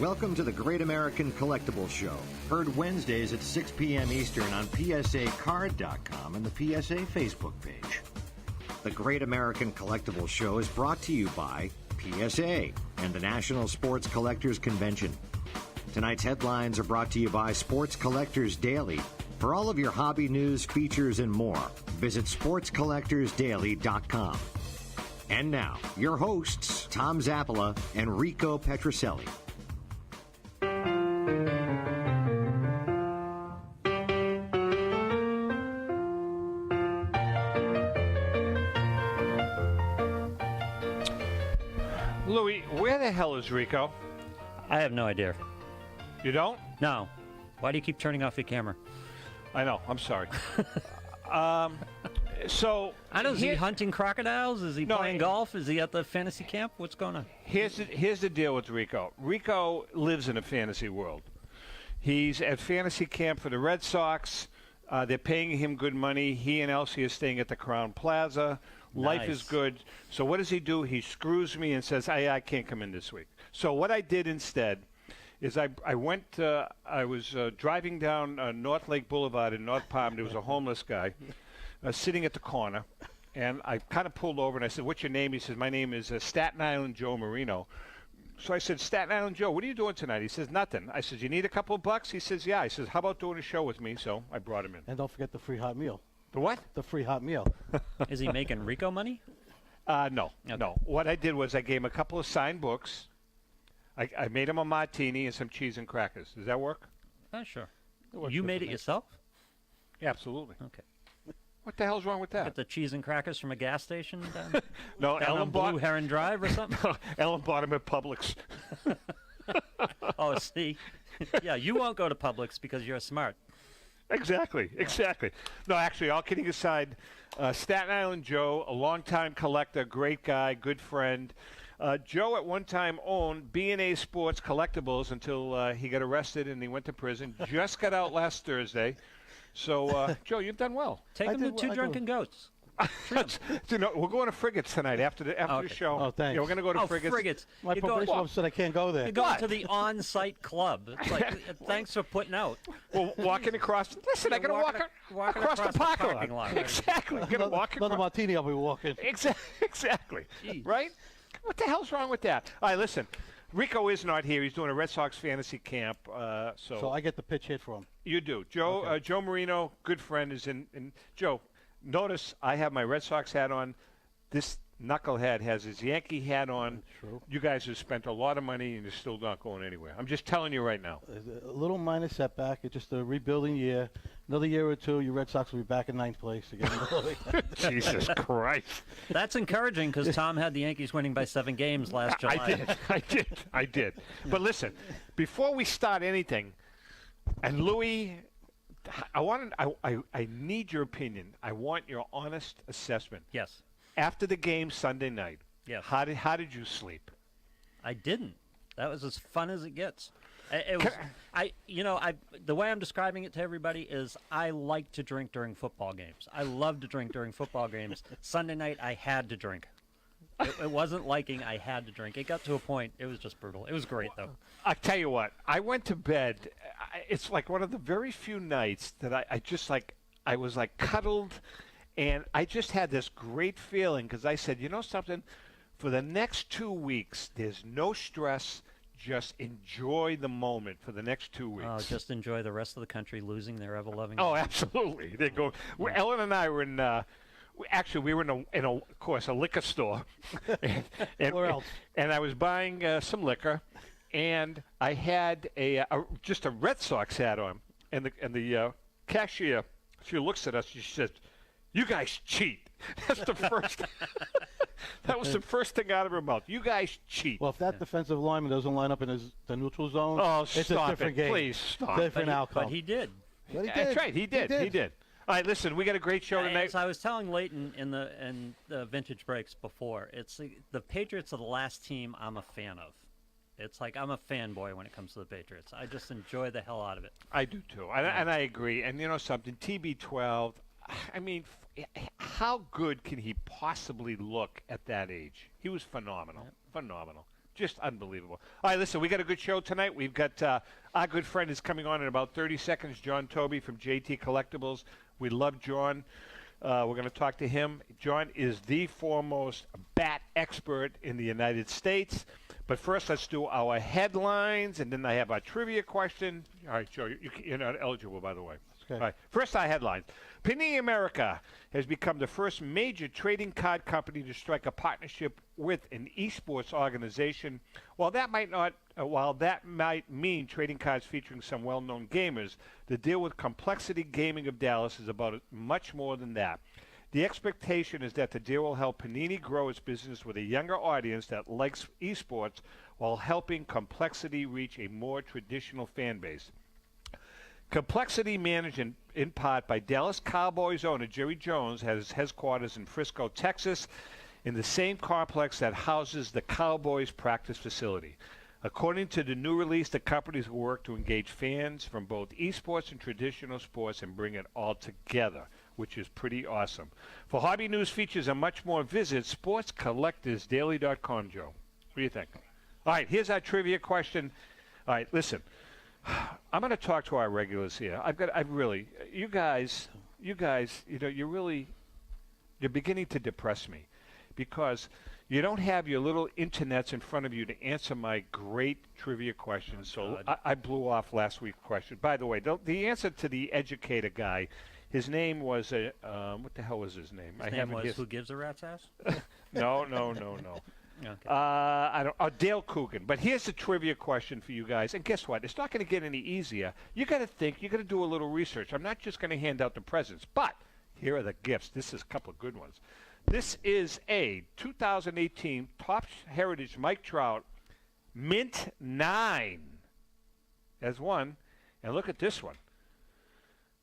Welcome to the Great American Collectibles Show. Heard Wednesdays at 6 p.m. Eastern on PSAcard.com and the PSA Facebook page. The Great American Collectibles Show is brought to you by PSA and the National Sports Collectors Convention. Tonight's headlines are brought to you by Sports Collectors Daily. For all of your hobby news, features, and more, visit sportscollectorsdaily.com. And now, your hosts, Tom Zappola and Rico Petroselli. Louis, where the hell is Rico? I have no idea. You don't? No. Why do you keep turning off your camera? I know. I'm sorry. So I know. Is he hunting crocodiles? Is he playing golf? Is he at the fantasy camp? What's going on? Here's the deal with Rico. Rico lives in a fantasy world. He's at fantasy camp for the Red Sox. They're paying him good money. He and Elsie are staying at the Crowne Plaza. Life is good. So what does he do? He screws me and says, I can't come in this week. So what I did instead is I was driving down North Lake Boulevard in North Palm. There was a homeless guy sitting at the corner. And I kind of pulled over and I said, what's your name? He says, my name is Staten Island Joe Marino. So I said, Staten Island Joe, what are you doing tonight? He says, nothing. I said, you need a couple of bucks? He says, yeah. I says, how about doing a show with me? So I brought him in. And don't forget the free hot meal. The what? The free hot meal. Is he making Rico money? No, Okay. no. What I did was I gave him a couple of signed books. I made him a martini and some cheese and crackers. Does that work? Sure. You made it yourself? Yeah, absolutely. Okay. What the hell's wrong with that? Get the cheese and crackers from a gas station down, No, down on Blue Heron Drive or something? Ellen bought him at Publix. Oh, see? Yeah, you won't go to Publix because you're smart. Exactly. No, actually, all kidding aside, Staten Island Joe, a longtime collector, great guy, good friend. Joe at one time owned B&A Sports Collectibles until he got arrested and he went to prison. Just got out last Thursday. So, Joe, you've done well. Take him to Two Drunken Goats. We're going to Frigates tonight after the show. Oh, thanks. Yeah, we're going to go to Frigates. Frigates. My probation officer said I can't go there. You're going to the on-site club. It's like, thanks for putting out. Well, walking across. Listen, I got to walk across the parking lot. Exactly. Got to walk Another across. martini I'll be walking. Exactly. Jeez. Right? What the hell's wrong with that? All right, listen. Rico is not here. He's doing a Red Sox Fantasy Camp. So I get the pitch hit for him. You do. Joe Okay. Joe Marino, good friend, is in. Joe, notice I have my Red Sox hat on. This knucklehead has his Yankee hat on. True. You guys have spent a lot of money and you're still not going anywhere. I'm just telling you right now. A little minor setback. It's just a rebuilding year. Another year or two, your Red Sox will be back in ninth place again. Jesus Christ. That's encouraging because Tom had the Yankees winning by 7 games last July. I did. But listen, before we start anything, and Louis, I need your opinion. I want your honest assessment. Yes. After the game Sunday night, Yes. how did you sleep? I didn't. That was as fun as it gets. It was. The way I'm describing it to everybody is I like to drink during football games. I love to drink during football games. Sunday night, I had to drink. It wasn't liking. I had to drink. It got to a point. It was just brutal. It was great, though. I tell you what. I went to bed. It's like one of the very few nights that I was like cuddled, and I just had this great feeling because I said, you know something, for the next 2 weeks, there's no stress. Just enjoy the moment for the next 2 weeks. Oh, just enjoy the rest of the country losing their ever-loving. Oh, absolutely. They go. Ellen and I were in. We were in of course, a liquor store. and Where else? And I was buying some liquor, and I had just a Red Sox hat on, and the cashier, she looks at us, she says, "You guys cheat." That's the first. That was the first thing out of her mouth. You guys cheat. Well, if that defensive lineman doesn't line up in the neutral zone, it's stop a different game. Please stop. Different outcome. But he did. But he did. That's right. He did. All right, listen, we got a great show tonight. As I was telling Leighton in the vintage breaks before, it's the Patriots are the last team I'm a fan of. It's like I'm a fanboy when it comes to the Patriots. I just enjoy the hell out of it. I do too, and I agree. And you know something, TB12. I mean, how good can he possibly look at that age? He was phenomenal. Yep. Phenomenal. Just unbelievable. All right, listen, we got a good show tonight. We've got our good friend is coming on in about 30 seconds, John Taube from JT Collectibles. We love John. We're going to talk to him. John is the foremost bat expert in the United States. But first, let's do our headlines, and then I have our trivia question. All right, Joe, you're not eligible, by the way. Okay. All right, first our headlines. Panini America has become the first major trading card company to strike a partnership with an esports organization. While that might mean trading cards featuring some well-known gamers, the deal with Complexity Gaming of Dallas is about much more than that. The expectation is that the deal will help Panini grow its business with a younger audience that likes esports while helping Complexity reach a more traditional fan base. Complexity, managed in part by Dallas Cowboys owner Jerry Jones, has its headquarters in Frisco, Texas, in the same complex that houses the Cowboys practice facility. According to the new release, the companies will work to engage fans from both esports and traditional sports and bring it all together, which is pretty awesome. For hobby news, features, and much more, visit sportscollectorsdaily.com, Joe. What do you think? All right, here's our trivia question. All right, listen. I'm going to talk to our regulars here. You guys, you're beginning to depress me because you don't have your little internets in front of you to answer my great trivia questions. So I blew off last week's question. By the way, the answer to the educator guy, his name was, what the hell was his name? His name was Who Gives a Rat's Ass? No. Okay. Dale Coogan. But here's the trivia question for you guys. And guess what? It's not going to get any easier. You got to think. You got to do a little research. I'm not just going to hand out the presents. But here are the gifts. This is a couple of good ones. This is a 2018 Topps Heritage Mike Trout Mint 9. There's one. And look at this one.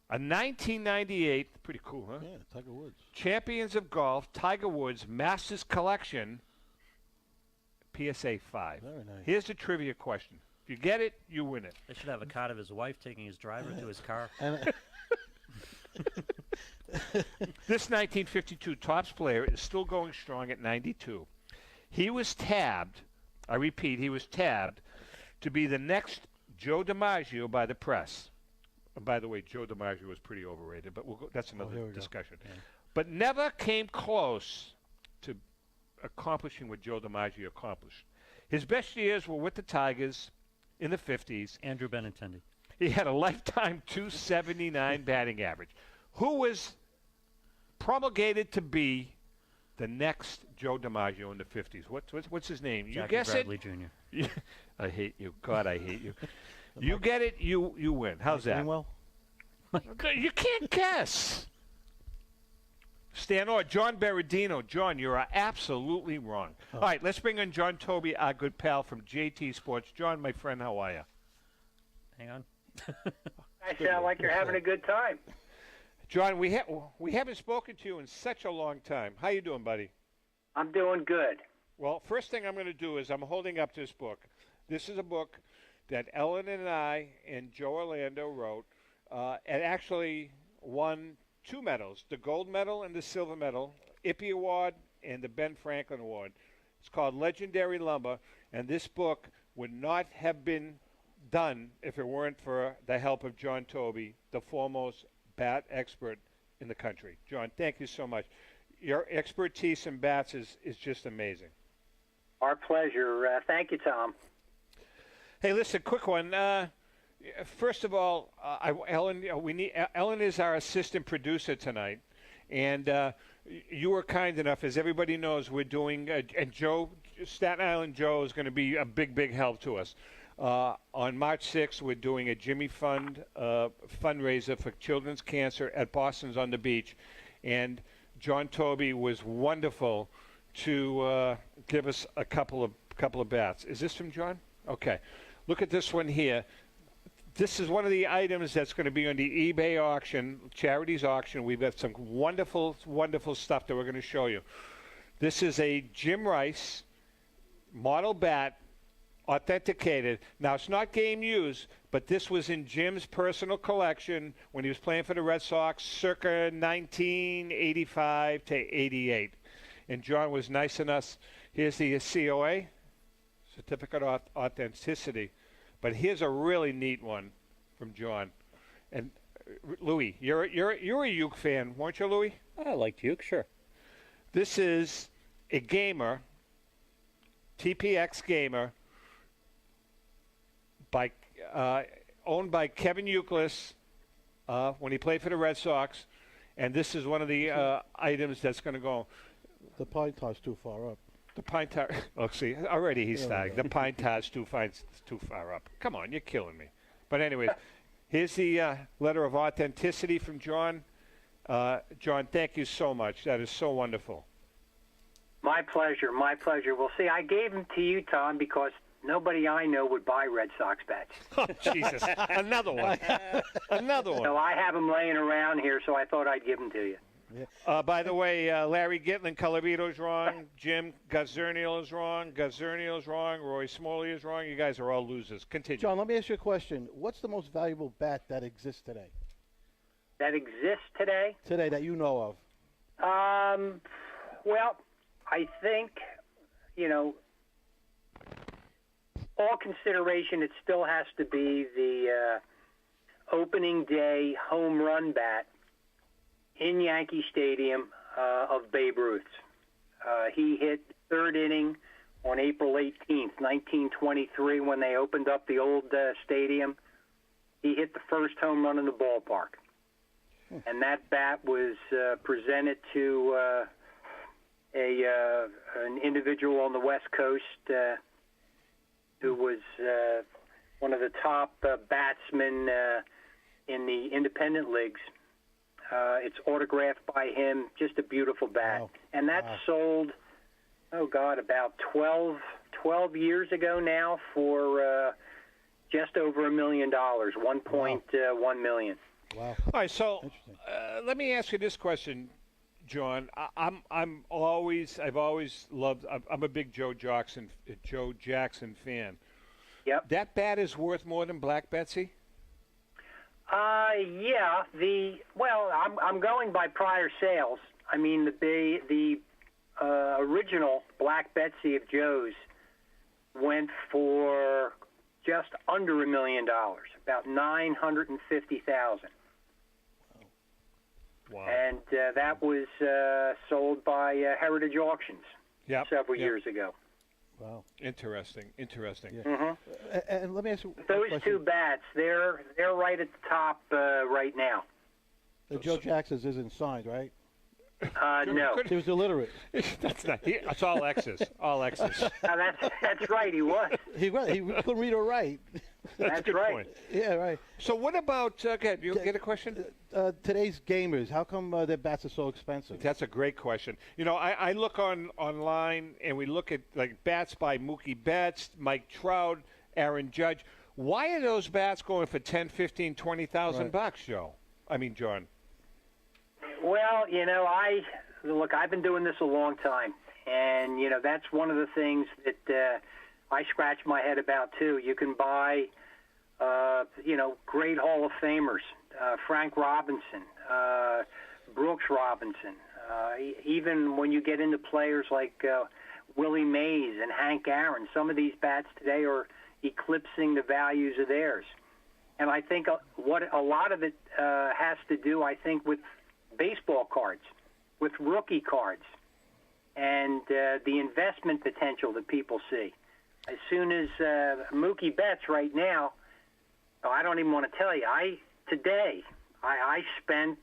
A 1998, pretty cool, huh? Yeah, Tiger Woods. Champions of Golf, Tiger Woods Masters Collection, PSA 5. Very nice. Here's the trivia question. If you get it, you win it. They should have a card of his wife taking his driver to his car. This 1952 Topps player is still going strong at 92. He was tabbed, I repeat, he was tabbed to be the next Joe DiMaggio by the press. And by the way, Joe DiMaggio was pretty overrated, but that's another discussion. Yeah. But never came close to accomplishing what Joe DiMaggio accomplished. His best years were with the Tigers in the 50s. Andrew Benintendi. He had a lifetime .279 batting average. Who was promulgated to be the next Joe DiMaggio in the 50s? What's his name? Jackie You guess Bradley it? Jr. I hate you. God, I hate you. You get it, you win. How's that? Well, you can't guess. Stan Orr, John Berardino. John, you are absolutely wrong. All right, let's bring in John Taube, our good pal from JT Sports. John, my friend, how are you? Hang on. I sound like you're having a good time. John, we haven't spoken to you in such a long time. How you doing, buddy? I'm doing good. Well, first thing I'm going to do is I'm holding up this book. This is a book that Ellen and I and Joe Orlando wrote. It actually won 2 medals, the gold medal and the silver medal, Ippy Award and the Ben Franklin Award. It's called Legendary Lumber, and this book would not have been done if it weren't for the help of John Taube, the foremost bat expert in the country. John, thank you so much. Your expertise in bats is just amazing. Our pleasure. Thank you, Tom. Hey, listen, quick one. First of all, Ellen is our assistant producer tonight, and you were kind enough, as everybody knows, we're doing, and Joe, Staten Island Joe is going to be a big help to us. On March 6th, we're doing a Jimmy Fund fundraiser for children's cancer at Boston's on the Beach, and John Taube was wonderful to give us a couple of bats. Is this from John? Okay. Look at this one here. This is one of the items that's going to be on the eBay auction, charities auction. We've got some wonderful stuff that we're going to show you. This is a Jim Rice model bat, authenticated. Now, it's not game used, but this was in Jim's personal collection when he was playing for the Red Sox circa 1985 to 88. And John was nice enough. Here's the COA. certificate of authenticity. But here's a really neat one from John. And Louis, you're a Uke fan, weren't you, Louis? I like Uke, sure. This is a gamer, TPX gamer, by owned by Kevin Youkilis when he played for the Red Sox, and this is one of the items that's going to go. The pine tar's too far up. The pine tar. Oh, see, already he's starting. The pine tar's too far up. Come on, you're killing me. But anyways, here's the letter of authenticity from John. John, thank you so much. That is so wonderful. My pleasure. My pleasure. Well, see, I gave them to you, Tom, because nobody I know would buy Red Sox bats. Oh, Jesus. Another one. Another one. So I have them laying around here, so I thought I'd give them to you. By the way, Larry Gitlin, Colorito's wrong. Jim Gazernial is wrong. Gazernial's wrong. Roy Smalley is wrong. You guys are all losers. Continue. John, let me ask you a question. What's the most valuable bat that exists today? That exists today? Today that you know of? Well, I think, all consideration, it still has to be the opening day home run bat in Yankee Stadium of Babe Ruth's. He hit third inning on April 18th, 1923, when they opened up the old stadium. He hit the first home run in the ballpark. And that bat was presented to an individual on the West Coast who was one of the top batsmen in the independent leagues. It's autographed by him, just a beautiful bat. Wow. And that sold, about 12 years ago now for just over $1 million, $1.1 million. Wow. All right, so let me ask you this question, John. I've always loved. I'm a big Joe Jackson fan. Yep. That bat is worth more than Black Betsy. Yeah. I'm going by prior sales. I mean, the original Black Betsy of Joe's went for just under $1 million, about $950,000. Wow. And that was sold by Heritage Auctions several years ago. Wow. Interesting. Yeah. Mm-hmm. And let me ask you Those a question. two bats, they're right at the top right now. The Joe Jackson's isn't signed, right? No. He was illiterate. That's not. It's all X's. All X's. That's right. He was. He couldn't read or write. That's a good right. point. Yeah, right. So what about? Okay, you get a question? Today's gamers, how come their bats are so expensive? That's a great question. I look online and we look at like bats by Mookie Betts, Mike Trout, Aaron Judge. Why are those bats going for 10, 15, 20,000 bucks, Joe? I mean, John. Well, I've been doing this a long time, and that's one of the things that I scratch my head about too. You can buy, great Hall of Famers, Frank Robinson, Brooks Robinson. Even when you get into players like Willie Mays and Hank Aaron, some of these bats today are eclipsing the values of theirs. And I think what a lot of it has to do, with baseball cards, with rookie cards, and the investment potential that people see. As soon as Mookie Betts right now, I don't even want to tell you. Today I spent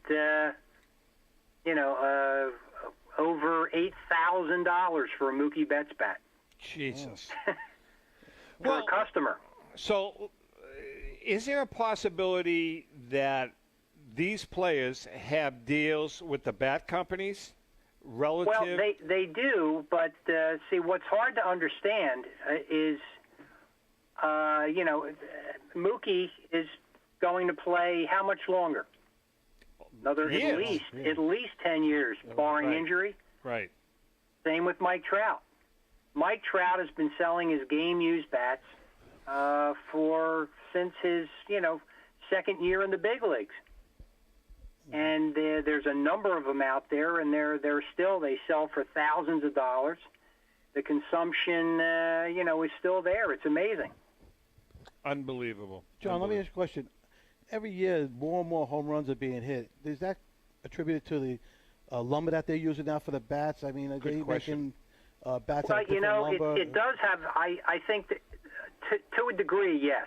over $8,000 for a Mookie Betts bat. Jesus. For a customer. So, is there a possibility that these players have deals with the bat companies relative? Well, they do, but see, what's hard to understand is, Mookie is going to play how much longer? At least 10 years, barring injury. Right. Same with Mike Trout. Mike Trout has been selling his game-used bats since his second year in the big leagues. And there's a number of them out there, and they sell for thousands of dollars. the consumption, is still there. It's amazing. Unbelievable. John, let me ask you a question. Every year, more and more home runs are being hit. Is that attributed to the lumber that they're using now for the bats? I mean, are they making bats out of different lumber? It does have, I think, that to a degree, yes.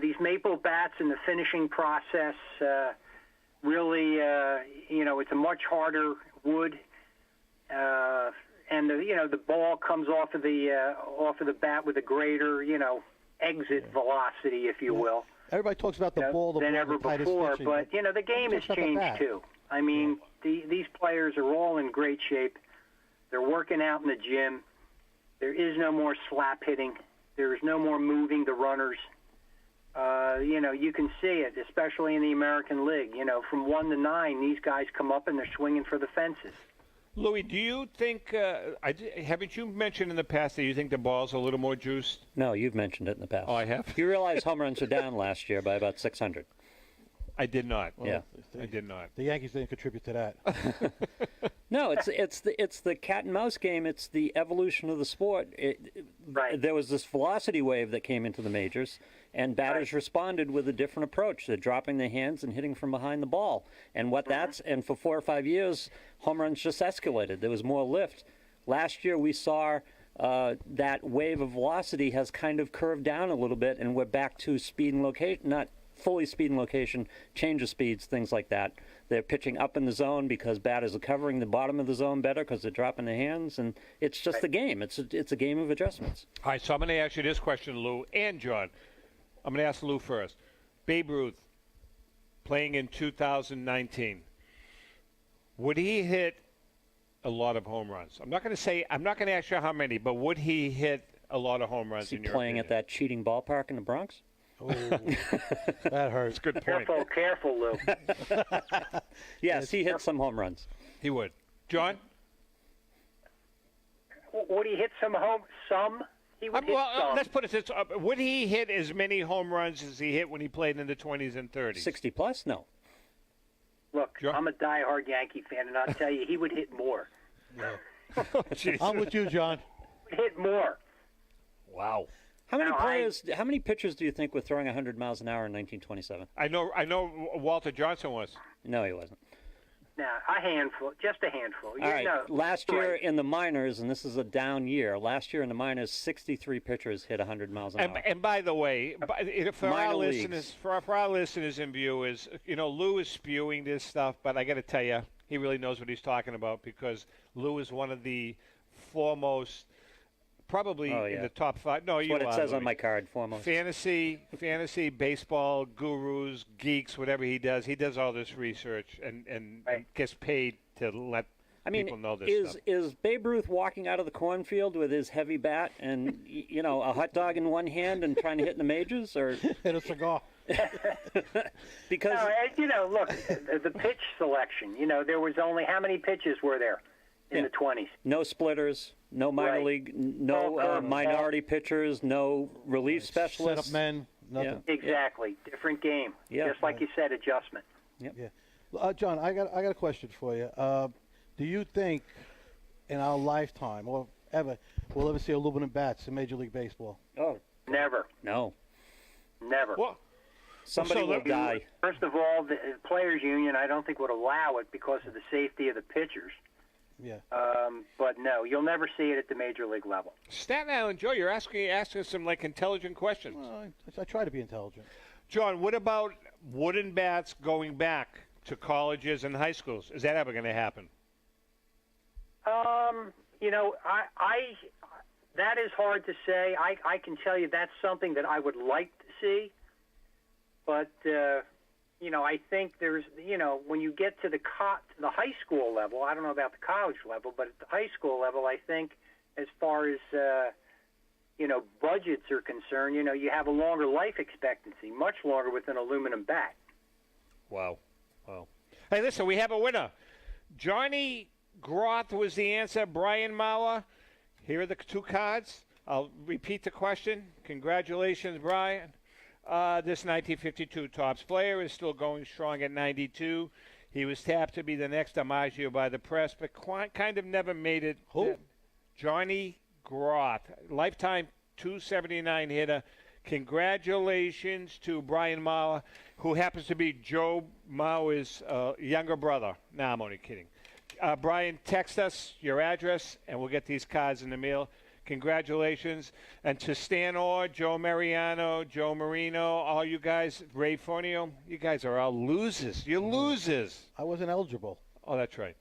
These maple bats and the finishing process really, it's a much harder wood. And the ball comes off of the bat with a greater, exit velocity, if you will. Everybody talks about the ball, than ever before, but the game has changed too. I mean, these players are all in great shape. They're working out in the gym. There is no more slap hitting. There is no more moving the runners. You can see it, especially in the American League. From 1 to 9, these guys come up and they're swinging for the fences. Louis, do you think, haven't you mentioned in the past that you think the ball's a little more juiced? No, you've mentioned it in the past. Oh, I have? You realize home runs are down last year by about 600. I did not. Yeah. I did not. The Yankees didn't contribute to that. No, it's the cat and mouse game. It's the evolution of the sport. Right. There was this velocity wave that came into the majors, and batters responded with a different approach. They're dropping their hands and hitting from behind the ball. And and for 4 or 5 years, home runs just escalated. There was more lift. Last year we saw that wave of velocity has kind of curved down a little bit, and we're back to speed and location, not fully speed and location, change of speeds, things like that. They're pitching up in the zone because batters are covering the bottom of the zone better because they're dropping their hands, and it's just a game. It's a game of adjustments. All right, so I'm going to ask you this question, Lou and John. I'm going to ask Lou first. Babe Ruth, playing in 2019, would he hit a lot of home runs? I'm not going to ask you how many, but would he hit a lot of home runs? Is he in your playing opinion? at that cheating ballpark in the Bronx? Oh, that hurts. Good point. Careful, Lou. Yes, he hit some home runs. He would. John? Would he hit some? He would hit some. Let's put it this: would he hit as many home runs as he hit when he played in the 20s and 30s? 60 plus? No. Look, John? I'm a diehard Yankee fan, and I'll tell you, he would hit more. I'm with you, John. He would hit more. Wow. How many pitchers do you think were throwing 100 miles an hour in 1927? I know Walter Johnson was. No, he wasn't. No, a handful, just a handful. All right, last year in the minors, and this is a down year, last year in the minors, 63 pitchers hit 100 miles an hour. And by the way, for our leagues. listeners and viewers, Lou is spewing this stuff, but I got to tell you, he really knows what he's talking about because Lou is one of the foremost, probably in the top 5. No, That's what it says on my card, foremost. Fantasy, baseball, gurus, geeks, whatever he does all this research and gets paid to let people know this stuff. Is Babe Ruth walking out of the cornfield with his heavy bat and a hot dog in one hand and trying to hit in the majors, or hit a cigar? Because look, the pitch selection. There was only how many pitches were there in the 20s? No splitters. No minor league, no minority pitchers, no relief specialists. Set up men, nothing. Yeah. Exactly. Different game. Yeah. Just like you said, adjustment. Yep. Yeah. John, I got a question for you. Do you think in our lifetime or ever we'll ever see aluminum bats in Major League Baseball? Oh. Never. No. Never. Well, somebody will die. First of all, the Players Union, I don't think would allow it because of the safety of the pitchers. Yeah. But no, you'll never see it at the major league level. Staten Island Joe, you're asking some intelligent questions. Well, I try to be intelligent. John, what about wooden bats going back to colleges and high schools? Is that ever going to happen? That is hard to say. I can tell you that's something that I would like to see, but I think there's, when you get to the high school level, I don't know about the college level, but at the high school level, I think as far as, budgets are concerned, you have a longer life expectancy, much longer with an aluminum bat. Wow. Hey, listen, we have a winner. Johnny Groth was the answer. Brian Mauer. Here are the 2 cards. I'll repeat the question. Congratulations, Brian. This 1952 Topps player is still going strong at 92. He was tapped to be the next DiMaggio by the press, but kind of never made it. Who? Johnny Groth, lifetime .279 hitter. Congratulations to Brian Mauer, who happens to be Joe Mauer's younger brother. No, I'm only kidding. Brian, text us your address, and we'll get these cards in the mail. Congratulations. And to Stan Orr, Joe Mariano, Joe Marino, all you guys, Ray Fornio, you guys are all losers. You're losers. I wasn't eligible. Oh, that's right.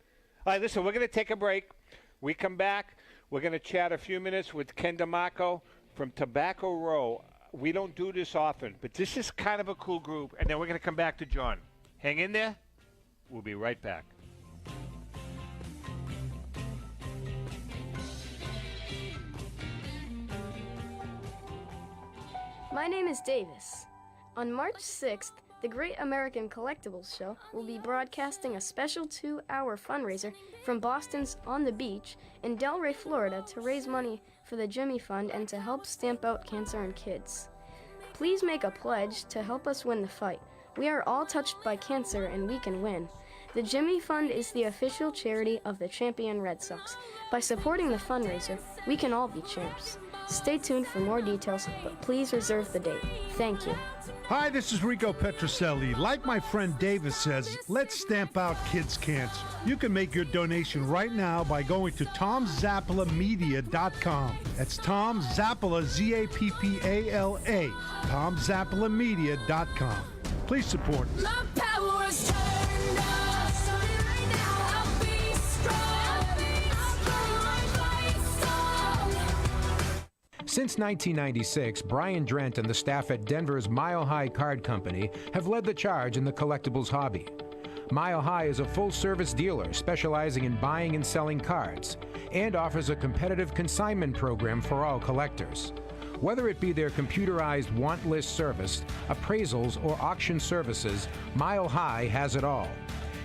All right, listen, we're going to take a break. We come back. We're going to chat a few minutes with Ken DeMarco from Tobacco Row. We don't do this often, but this is kind of a cool group. And then we're going to come back to John. Hang in there. We'll be right back. My name is Davis. On March 6th, the Great American Collectibles Show will be broadcasting a special 2-hour fundraiser from Boston's On the Beach in Delray, Florida to raise money for the Jimmy Fund and to help stamp out cancer in kids. Please make a pledge to help us win the fight. We are all touched by cancer and we can win. The Jimmy Fund is the official charity of the champion Red Sox. By supporting the fundraiser, we can all be champs. Stay tuned for more details, but please reserve the date. Thank you. Hi, this is Rico Petroselli. Like my friend Davis says, let's stamp out kids' cancer. You can make your donation right now by going to TomZappalaMedia.com. That's Tom Zappala, Z-A-P-P-A-L-A, TomZappalaMedia.com. Please support us. My power's turned up. Starting right now. I'll be strong. I'll burn my lights on. Since 1996, Brian Drent and the staff at Denver's Mile High Card Company have led the charge in the collectibles hobby. Mile High is a full-service dealer specializing in buying and selling cards and offers a competitive consignment program for all collectors. Whether it be their computerized want list service, appraisals, or auction services, Mile High has it all.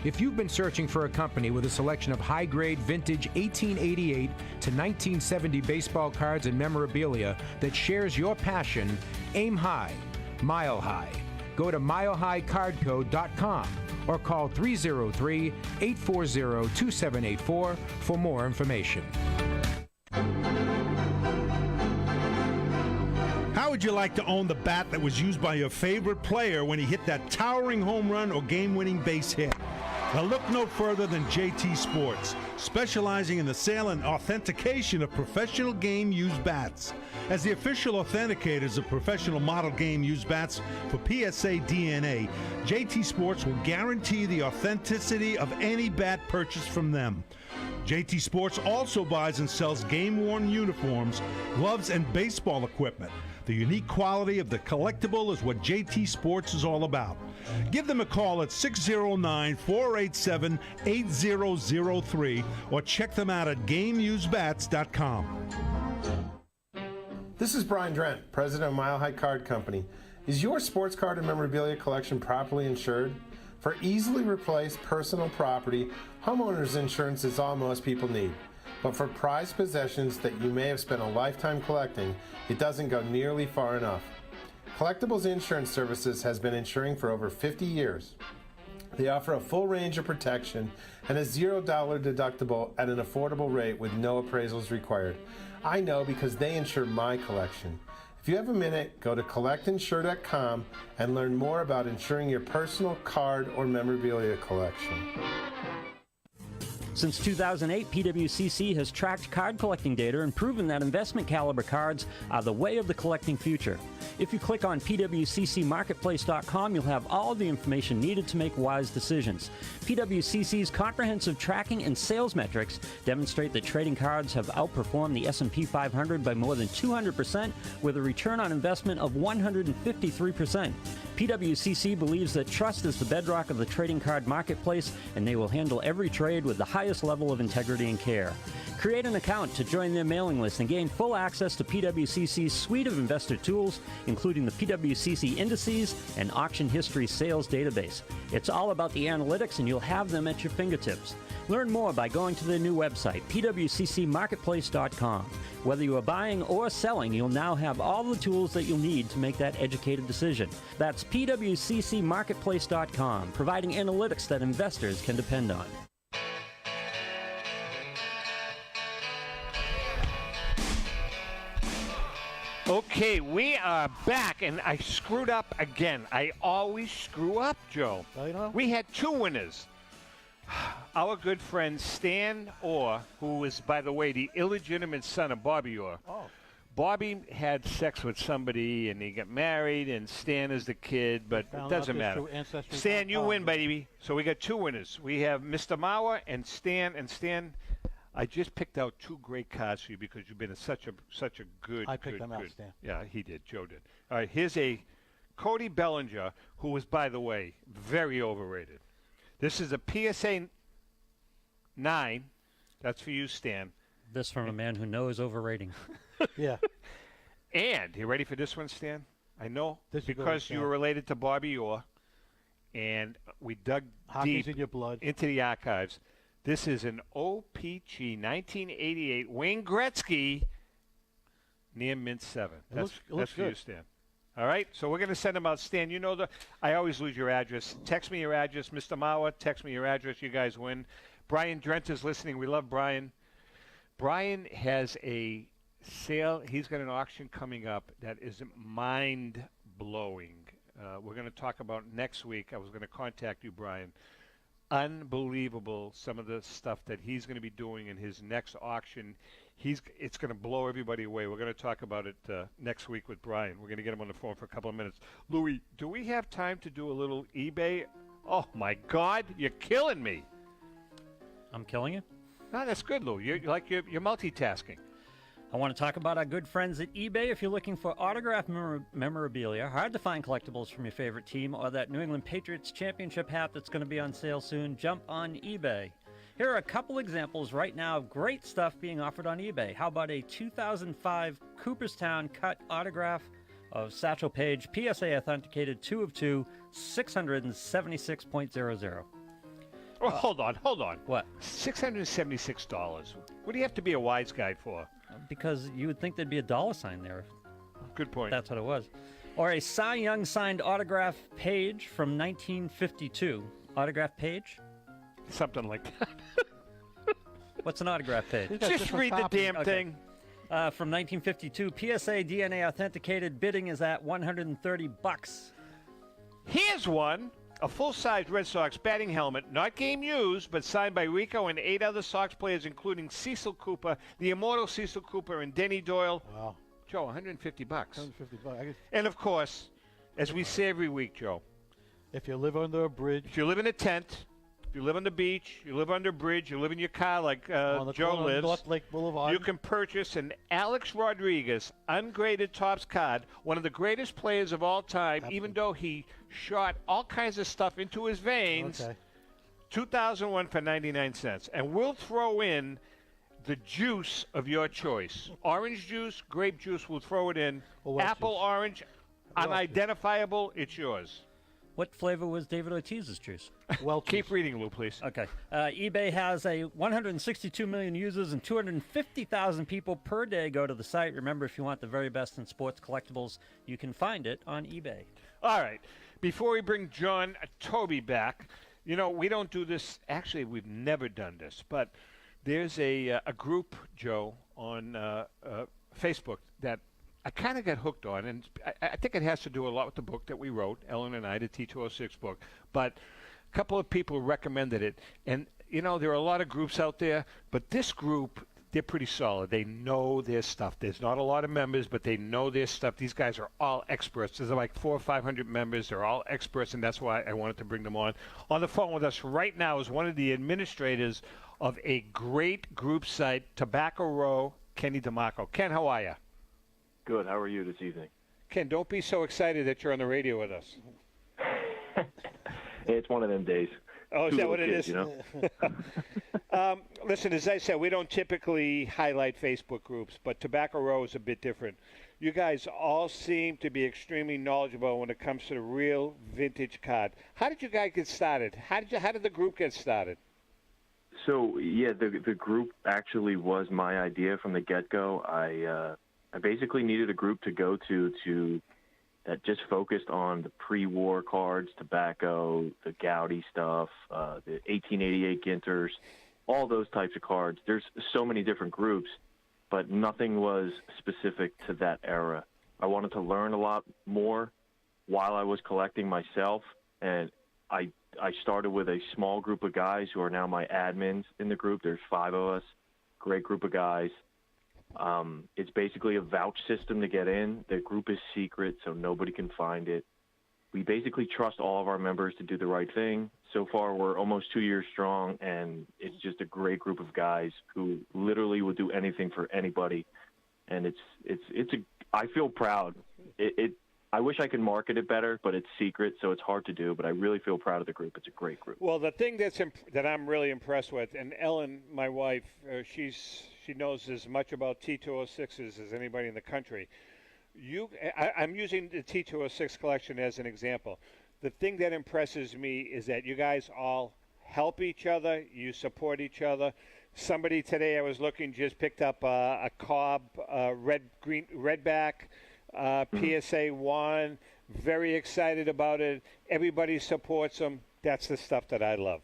If you've been searching for a company with a selection of high-grade vintage 1888 to 1970 baseball cards and memorabilia that shares your passion, aim high, Mile High. Go to milehighcardco.com or call 303-840-2784 for more information. How would you like to own the bat that was used by your favorite player when he hit that towering home run or game-winning base hit? Well, look no further than JT Sports, specializing in the sale and authentication of professional game-used bats. As the official authenticators of professional model game-used bats for PSA DNA, JT Sports will guarantee the authenticity of any bat purchased from them. JT Sports also buys and sells game-worn uniforms, gloves, and baseball equipment. The unique quality of the collectible is what JT Sports is all about. Give them a call at 609-487-8003 or check them out at GameUseBats.com. This is Brian Drent, president of Mile High Card Company. Is your sports card and memorabilia collection properly insured? For easily replaced personal property, homeowners insurance is all most people need. But for prized possessions that you may have spent a lifetime collecting, it doesn't go nearly far enough. Collectibles Insurance Services has been insuring for over 50 years. They offer a full range of protection and a $0 deductible at an affordable rate with no appraisals required. I know because they insure my collection. If you have a minute, go to collectinsure.com and learn more about insuring your personal card or memorabilia collection. Since 2008, PWCC has tracked card collecting data and proven that investment caliber cards are the way of the collecting future. If you click on pwccmarketplace.com, you'll have all the information needed to make wise decisions. PWCC's comprehensive tracking and sales metrics demonstrate that trading cards have outperformed the S&P 500 by more than 200% with a return on investment of 153%. PWCC believes that trust is the bedrock of the trading card marketplace, and they will handle every trade with the highest level of integrity and care. Create an account to join their mailing list and gain full access to PWCC's suite of investor tools, including the PWCC indices and auction history sales database. It's all about the analytics, and you'll have them at your fingertips. Learn more by going to their new website, pwccmarketplace.com. Whether you are buying or selling, you'll now have all the tools that you'll need to make that educated decision. That's pwccmarketplace.com, providing analytics that investors can depend on. Okay, we are back, and I screwed up again. I always screw up, Joe. I know. We had 2 winners. Our good friend Stan Orr, who is, by the way, the illegitimate son of Bobby Orr. Oh. Bobby had sex with somebody, and he got married, and Stan is the kid, but it doesn't matter. Stan, you win, baby. So we got 2 winners. We have Mr. Mauer and Stan. And Stan, I just picked out 2 great cards for you because you've been such a good. I picked them out, Stan. Yeah, he did. Joe did. All right, here's a Cody Bellinger, who was, by the way, very overrated. This is a PSA 9. That's for you, Stan. This from a man who knows overrating. Yeah. And you ready for this one, Stan? I know This is because good, you were related to Bobby Orr, and we dug Hockey's deep in your blood. into the archives. This is an OPG 1988 Wayne Gretzky near mint 7. That's for you, good. Stan. All right, so we're going to send them out. Stan, you know I always lose your address. Text me your address. Mr. Mauer, text me your address. You guys win. Brian Drent is listening. We love Brian. Brian has a sale. He's got an auction coming up that is mind-blowing. We're going to talk about next week. I was going to contact you, Brian. Unbelievable, some of the stuff that he's going to be doing in his next auction. It's going to blow everybody away. We're going to talk about it next week with Brian. We're going to get him on the phone for a couple of minutes. Louis, do we have time to do a little eBay? Oh, my God, you're killing me. I'm killing you? No, that's good, Lou. You're multitasking. I want to talk about our good friends at eBay. If you're looking for autographed memorabilia, hard-to-find collectibles from your favorite team, or that New England Patriots championship hat that's going to be on sale soon, jump on eBay. Here are a couple examples right now of great stuff being offered on eBay. How about a 2005 Cooperstown cut autograph of Satchel Paige, PSA authenticated 2 of 2, $676.00. Oh, hold on. What? $676. What do you have to be a wise guy for? Because you would think there'd be a dollar sign there. Good point. That's what it was. Or a Cy Young signed autograph page from 1952. Autograph page? Something like that. What's an autograph page? Just read the damn thing. From 1952, PSA DNA authenticated. Bidding is at $130. Here's one. A full-size Red Sox batting helmet, not game used, but signed by Rico and 8 other Sox players, including Cecil Cooper, the immortal Cecil Cooper, and Denny Doyle. Wow. Joe, $150. $150. And, of course, as we say every week, Joe. If you live under a bridge. If you live in a tent, if you live on the beach, you live under a bridge, you live in your car like on the Joe lives, North Lake Boulevard. you can purchase an Alex Rodriguez ungraded Topps card, one of the greatest players of all time, even though he shot all kinds of stuff into his veins. Okay. 2001 for 99 cents. And we'll throw in the juice of your choice. Orange juice, grape juice, we'll throw it in. Apple, juice? orange, unidentifiable, it's yours. What flavor was David Ortiz's juice? Well, Keep reading, Lou, please. Okay. eBay has 162 million users and 250,000 people per day go to the site. Remember, if you want the very best in sports collectibles, you can find it on eBay. All right. Before we bring John Taube back, you know, we don't do this. Actually, we've never done this. But there's a group, Joe, on Facebook that I kind of got hooked on. And I think it has to do a lot with the book that we wrote, Ellen and I, the T206 book. But a couple of people recommended it. And, you know, there are a lot of groups out there. But this group, they're pretty solid. They know their stuff. There's not a lot of members, but they know their stuff. These guys are all experts. There's like 400 or 500 members. They're all experts, and that's why I wanted to bring them on. On the phone with us right now is one of the administrators of a great group site, Tobacco Row, Kenny DeMarco. Ken, how are you? Good. How are you this evening? Ken, don't be so excited that you're on the radio with us. It's one of them days. Oh, is that what it kids, is? You know? Listen, as I said, we don't typically highlight Facebook groups, but Tobacco Row is a bit different. You guys all seem to be extremely knowledgeable when it comes to the real vintage card. How did you guys get started? How did the group get started? So, yeah, the group actually was my idea from the get-go. I basically needed a group to go to that just focused on the pre-war cards, tobacco, the Gowdy stuff, the 1888 Ginters, all those types of cards. There's so many different groups, but nothing was specific to that era. I wanted to learn a lot more while I was collecting myself, and I started with a small group of guys who are now my admins in the group. There's 5 of us, great group of guys. It's basically a vouch system to get in. The group is secret, so nobody can find it. We basically trust all of our members to do the right thing. So far, we're almost 2 years strong, and it's just a great group of guys who literally will do anything for anybody. And I feel proud. I wish I could market it better, but it's secret, so it's hard to do. But I really feel proud of the group. It's a great group. Well, the thing that I'm really impressed with, and Ellen, my wife, she knows as much about T206s as anybody in the country. I'm using the T206 collection as an example. The thing that impresses me is that you guys all help each other. You support each other. Somebody today I was looking just picked up a Cobb redback PSA 1. Very excited about it. Everybody supports them. That's the stuff that I love.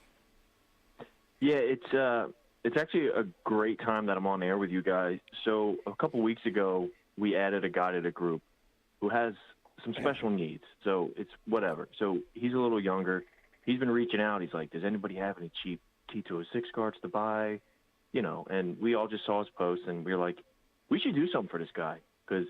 Yeah, it's actually a great time that I'm on air with you guys. So a couple weeks ago, we added a guy to the group who has some special needs. So it's whatever. So he's a little younger. He's been reaching out. He's like, does anybody have any cheap T206 cards to buy? You know, and we all just saw his post, and we were like, we should do something for this guy because,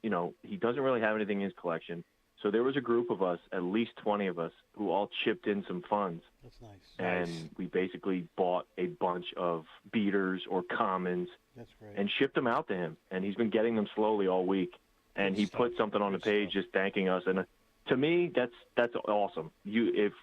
you know, he doesn't really have anything in his collection. So there was a group of us, at least 20 of us, who all chipped in some funds. That's nice. And we basically bought a bunch of beaters or commons. That's great. And shipped them out to him. And he's been getting them slowly all week. And he put something on the page just thanking us. And to me, that's awesome. If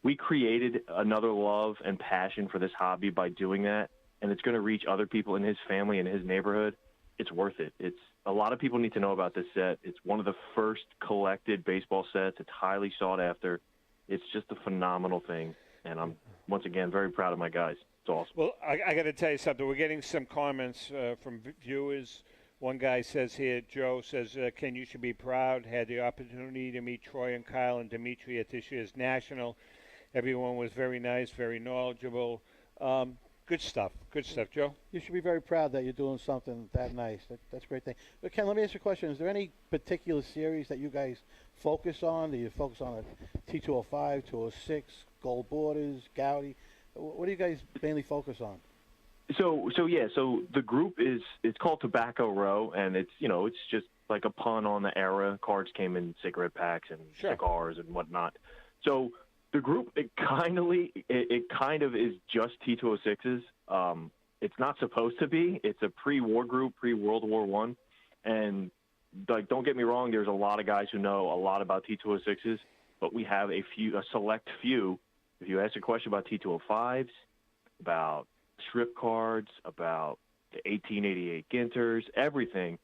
we created another love and passion for this hobby by doing that, and it's going to reach other people in his family and his neighborhood, it's worth it. It's a lot of people need to know about this set. It's one of the first collected baseball sets. It's highly sought after. It's just a phenomenal thing. And I'm, once again, very proud of my guys. It's awesome. Well, I got to tell you something. We're getting some comments from viewers. One guy says here, Joe says, Ken, you should be proud. Had the opportunity to meet Troy and Kyle and Dimitri at this year's National. Everyone was very nice, very knowledgeable. Good stuff. Good stuff, Joe. You should be very proud that you're doing something that nice. That's a great thing. But, Ken, let me ask you a question. Is there any particular series that you guys focus on? Do you focus on a T205, 206, Gold Borders, Gowdy? What do you guys mainly focus on? So the group it's called Tobacco Row, and it's just like a pun on the era. Cards came in cigarette packs and cigars and whatnot. So the group, it kind of is just T206s. It's not supposed to be. It's a pre-war group, pre-World War I. And, like, don't get me wrong, there's a lot of guys who know a lot about T206s, but we have a select few. If you ask a question about T205s, about strip cards, about the 1888 Ginters, everything,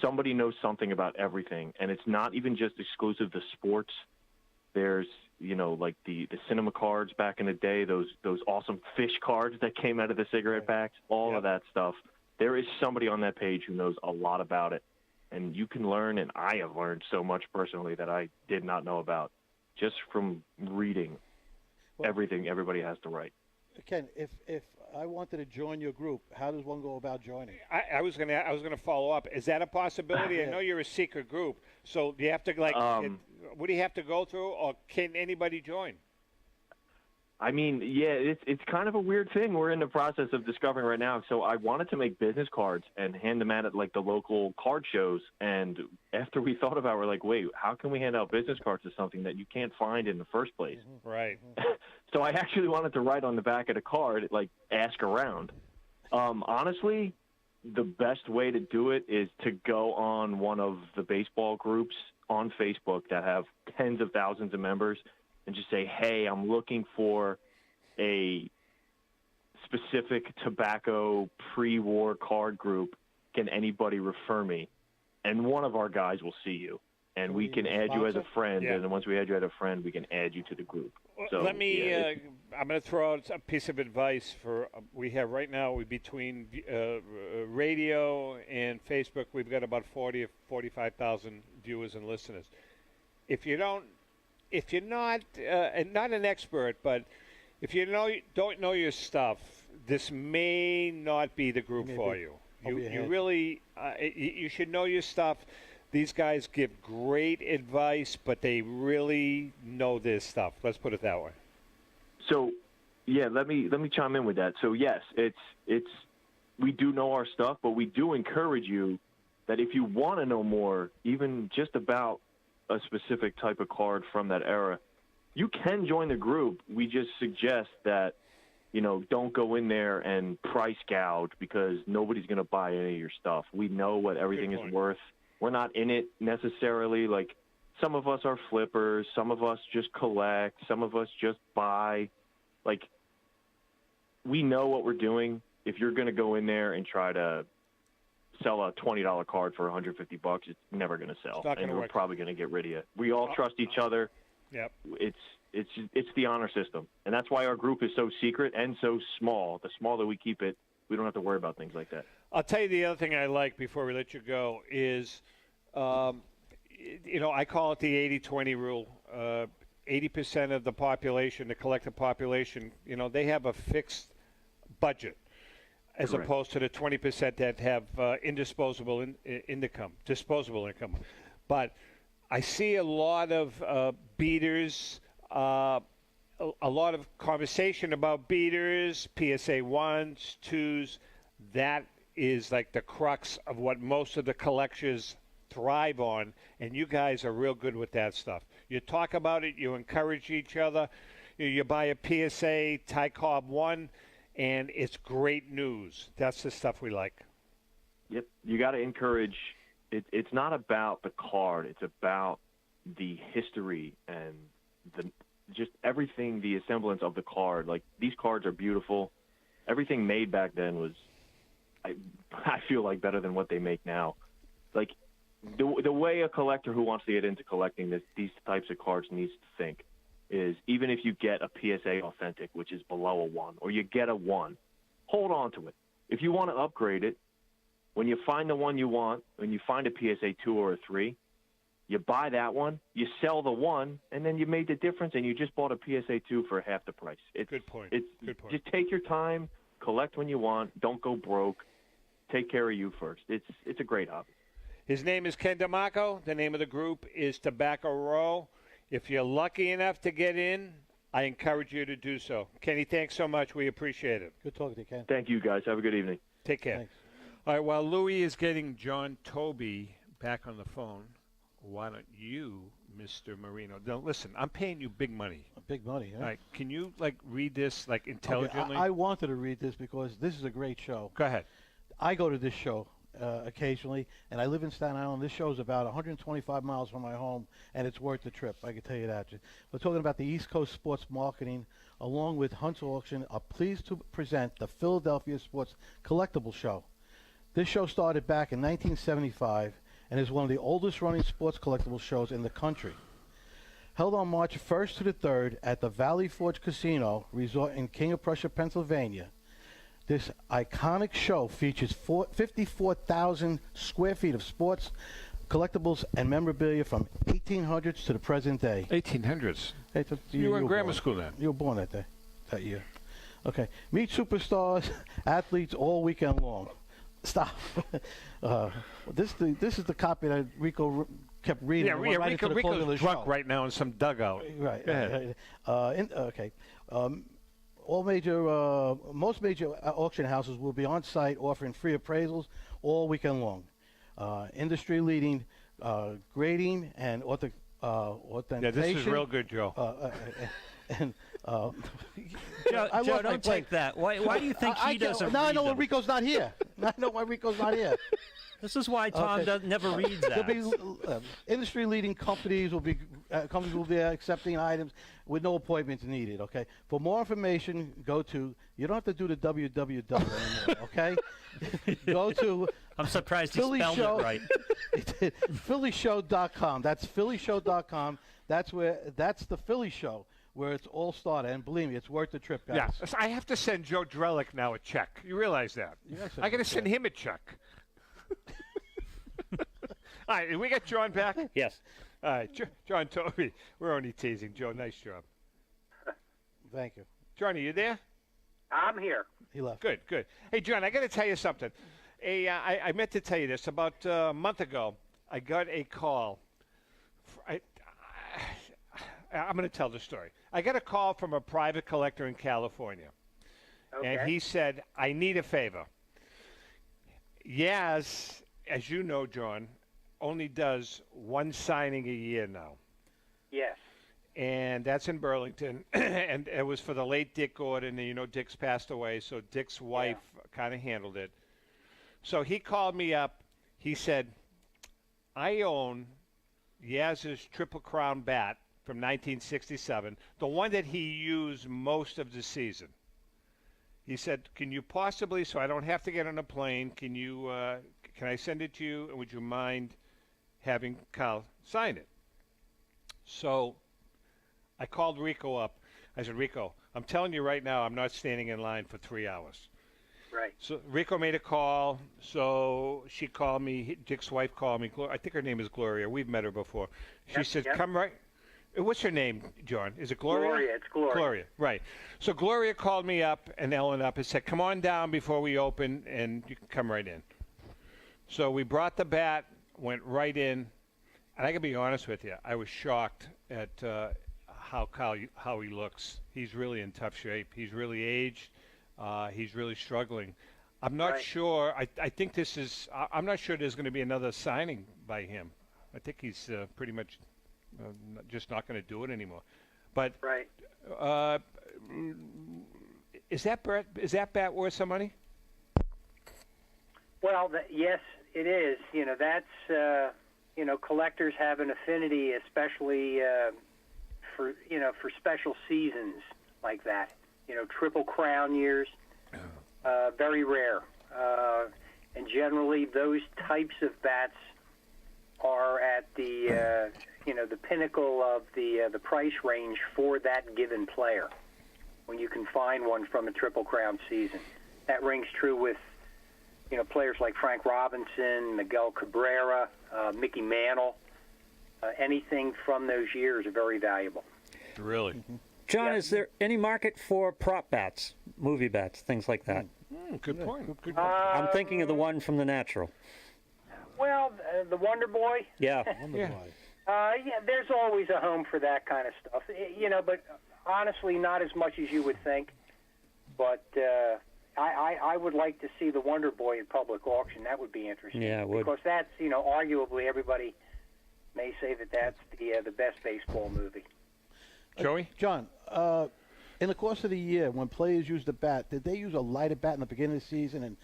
somebody knows something about everything. And it's not even just exclusive to sports. There's, like the cinema cards back in the day, those awesome fish cards that came out of the cigarette packs, all of that stuff. There is somebody on that page who knows a lot about it. And you can learn, and I have learned so much personally that I did not know about just from reading everything everybody has to write. Ken, if I wanted to join your group, how does one go about joining? I was gonna follow up. Is that a possibility? I know you're a secret group, so do you have to what do you have to go through, or can anybody join? I mean, yeah, it's kind of a weird thing we're in the process of discovering right now. So I wanted to make business cards and hand them out at like the local card shows. And after we thought about it, we're like, wait, how can we hand out business cards to something that you can't find in the first place? Right. So I actually wanted to write on the back of the card, like, ask around. Honestly, the best way to do it is to go on one of the baseball groups on Facebook that have tens of thousands of members and just say, hey, I'm looking for a specific tobacco pre-war card group. Can anybody refer me? And one of our guys will see you. And we can add you as a friend. Yeah. And then once we add you as a friend, we can add you to the group. So, let me, I'm going to throw out a piece of advice for, we have right now, between radio and Facebook, we've got about 40 or 45,000 viewers and listeners. If you're not an expert, but if don't know your stuff, this may not be the group for you. You really, you should know your stuff. These guys give great advice, but they really know this stuff. Let's put it that way. So, yeah, let me chime in with that. So, yes, it's we do know our stuff, but we do encourage you that if you want to know more, even just about a specific type of card from that era, you can join the group. We just suggest that, don't go in there and price gouge because nobody's going to buy any of your stuff. We know what everything is worth. We're not in it necessarily. Like, some of us are flippers. Some of us just collect. Some of us just buy. Like, we know what we're doing. If you're going to go in there and try to sell a $20 card for $150, it's never going to sell, and we're probably going to get rid of you. We all trust each other. Yep. It's the honor system, and that's why our group is so secret and so small. The smaller we keep it, we don't have to worry about things like that. I'll tell you the other thing I like before we let you go is, I call it the 80-20 rule. 80% of the population, the collective population, they have a fixed budget, as Correct. opposed to the 20% that have disposable income. But I see a lot of beaters, a lot of conversation about beaters, PSA 1s, 2s. That is like the crux of what most of the collectors thrive on, and you guys are real good with that stuff. You talk about it, you encourage each other. You buy a PSA Ty Cobb 1, and it's great news. That's the stuff we like. Yep, you got to encourage. It's not about the card. It's about the history and just everything, the semblance of the card. Like, these cards are beautiful. Everything made back then was, I feel like, better than what they make now. Like, the way a collector who wants to get into collecting these types of cards needs to think is, even if you get a PSA Authentic, which is below a 1, or you get a 1, hold on to it. If you want to upgrade it, when you find the one you want, when you find a PSA 2 or a 3, you buy that one, you sell the 1, and then you made the difference, and you just bought a PSA 2 for half the price. Good point. Good point. Just take your time, collect when you want, don't go broke, take care of you first. It's a great hobby. His name is Ken DeMarco. The name of the group is Tobacco Row. If you're lucky enough to get in, I encourage you to do so. Kenny, thanks so much. We appreciate it. Good talking to you, Ken. Thank you, guys. Have a good evening. Take care. Thanks. All right, while Louie is getting John Taube back on the phone, why don't you, Mr. Marino? Now, listen, I'm paying you big money. Big money, huh? All right, can you, read this, intelligently? Okay, I wanted to read this because this is a great show. Go ahead. I go to this show occasionally, and I live in Staten Island. This show is about 125 miles from my home, and it's worth the trip. I can tell you that. We're talking about the East Coast Sports Marketing, along with Hunt's Auction, are pleased to present the Philadelphia Sports Collectibles Show. This show started back in 1975 and is one of the oldest running sports collectibles shows in the country. Held on March 1st to the 3rd at the Valley Forge Casino Resort in King of Prussia, Pennsylvania. This iconic show features 54,000 square feet of sports, collectibles, and memorabilia from 1800s to the present day. 1800s. Hey, You were in grammar school then. You were born that year. Okay. Meet superstars, athletes all weekend long. Stop. This is the copy that Rico kept reading. Yeah, Rico's drunk right now in some dugout. Right. Go ahead. Okay. Most major auction houses will be on site offering free appraisals all weekend long. Industry-leading grading and authentication. Yeah, this is real good, Joe. Joe, don't take that. Why do you think he doesn't Now read I know why them? Rico's not here. Now I know why Rico's not here. This is why Tom never reads that. There'll be industry-leading companies will be accepting items with no appointments needed. Okay. For more information, go to. You don't have to do the www anymore. Okay. Go to. I'm surprised he spelled it right. PhillyShow.com. That's PhillyShow.com. That's the Philly Show where it's all started. And believe me, it's worth the trip, guys. Yeah, I have to send Joe Drellick now a check. You realize that? Yes, I got to send him a check. All right, we got John back? Yes. All right, John Toby. We're only teasing. Joe, nice job. Thank you. Johnny, you there? I'm here. He left. Good. Hey, John, I got to tell you something. I meant to tell you this. About a month ago, I got a call. I'm going to tell the story. I got a call from a private collector in California. Okay. And he said, I need a favor. Yaz, as you know, John, only does one signing a year now. Yes. And that's in Burlington. And it was for the late Dick Gordon. And, you know, Dick's passed away, so Dick's wife kind of handled it. So he called me up. He said, I own Yaz's Triple Crown bat from 1967, the one that he used most of the season. He said, can you possibly, so I don't have to get on a plane, can I send it to you, and would you mind having Kyle sign it? So I called Rico up. I said, Rico, I'm telling you right now, I'm not standing in line for 3 hours. Right. So Rico made a call. So she called me. Dick's wife called me. I think her name is Gloria. We've met her before. She said, come right. What's her name, John? Is it Gloria? Gloria. It's Gloria. Gloria, right. So Gloria called me up and Ellen up and said, come on down before we open and you can come right in. So we brought the bat, went right in. And I can be honest with you, I was shocked at how he looks. He's really in tough shape. He's really aged. He's really struggling. I'm not sure. I think this is. I'm not sure there's going to be another signing by him. I think he's pretty much just not going to do it anymore. But is that bat worth some money? Well, yes, it is. You know, that's collectors have an affinity, especially for special seasons like that. You know, Triple Crown years, very rare. And generally those types of bats are at the, the pinnacle of the price range for that given player when you can find one from a Triple Crown season. That rings true with, players like Frank Robinson, Miguel Cabrera, Mickey Mantle. Anything from those years are very valuable. Really? Mm-hmm. John, is there any market for prop bats, movie bats, things like that? Good point. Good point. I'm thinking of the one from The Natural. Well, the Wonder Boy. Yeah. There's always a home for that kind of stuff. But honestly, not as much as you would think. But I would like to see the Wonder Boy at public auction. That would be interesting. Yeah, it would. Because that's, arguably everybody may say that's the best baseball movie. Joey? John, in the course of the year, when players use the bat, did they use a lighter bat in the beginning of the season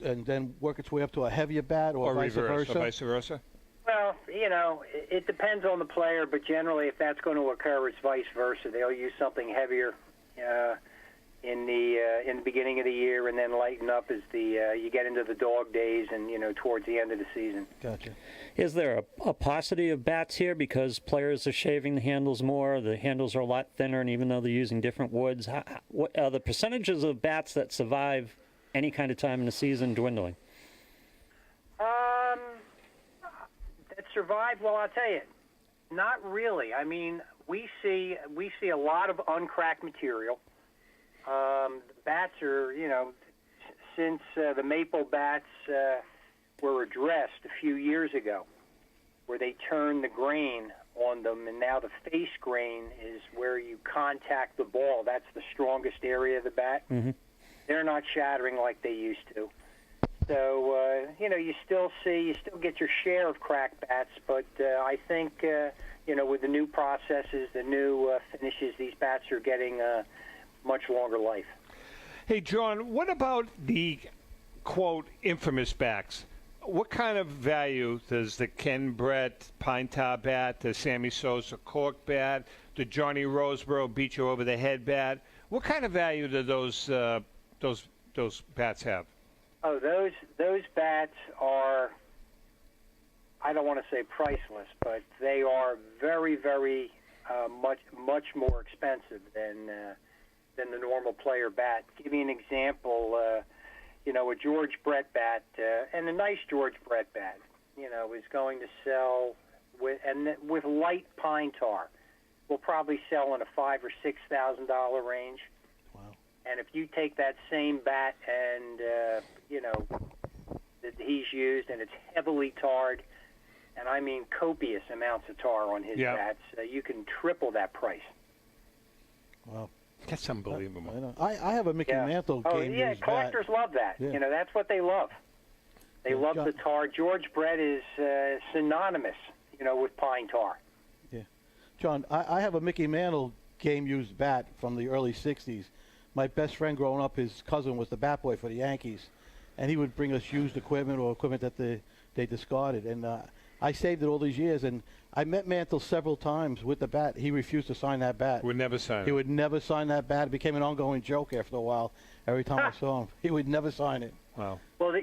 and then work its way up to a heavier bat or vice reverse, versa? Or vice versa? Well, it depends on the player, but generally if that's going to occur, it's vice versa. They'll use something heavier in the beginning of the year and then lighten up as you get into the dog days and, towards the end of the season. Gotcha. Is there a paucity of bats here because players are shaving the handles more? The handles are a lot thinner, and even though they're using different woods, what are the percentages of bats that survive any kind of time in the season dwindling? That survive? Well, I'll tell you, not really. I mean, we see a lot of uncracked material. The bats are, since the maple bats were addressed a few years ago, where they turned the grain on them, and now the face grain is where you contact the ball. That's the strongest area of the bat. Mm-hmm. They're not shattering like they used to. So, you still get your share of cracked bats, but I think, with the new processes, the new finishes, these bats are getting much longer life. Hey, John, what about the, quote, infamous backs? What kind of value does the Ken Brett Pine Tar bat, the Sammy Sosa cork bat, the Johnny Roseboro beat you over the head bat? What kind of value do those bats have? Oh, those bats are, I don't want to say priceless, but they are very, very much more expensive than the normal player bat. To give you an example, a George Brett bat, and a nice George Brett bat, is going to sell with light pine tar, will probably sell in a $5,000 or $6,000 range. Wow. And if you take that same bat and that he's used, and it's heavily tarred, and I mean copious amounts of tar on his bats. You can triple that price. Wow. That's unbelievable. I know. I have a Mickey Mantle game used collectors love that. Yeah. You know, that's what they love. They love the tar. George Brett is synonymous, you know, with pine tar. Yeah. John, I have a Mickey Mantle game-used bat from the early 60s. My best friend growing up, his cousin was the bat boy for the Yankees, and he would bring us used equipment or equipment that they discarded. And I saved it all these years, and I met Mantle several times with the bat. He refused to sign that bat. Would never sign it. He would never sign that bat. It became an ongoing joke after a while. Every time I saw him, he would never sign it. Wow. Well,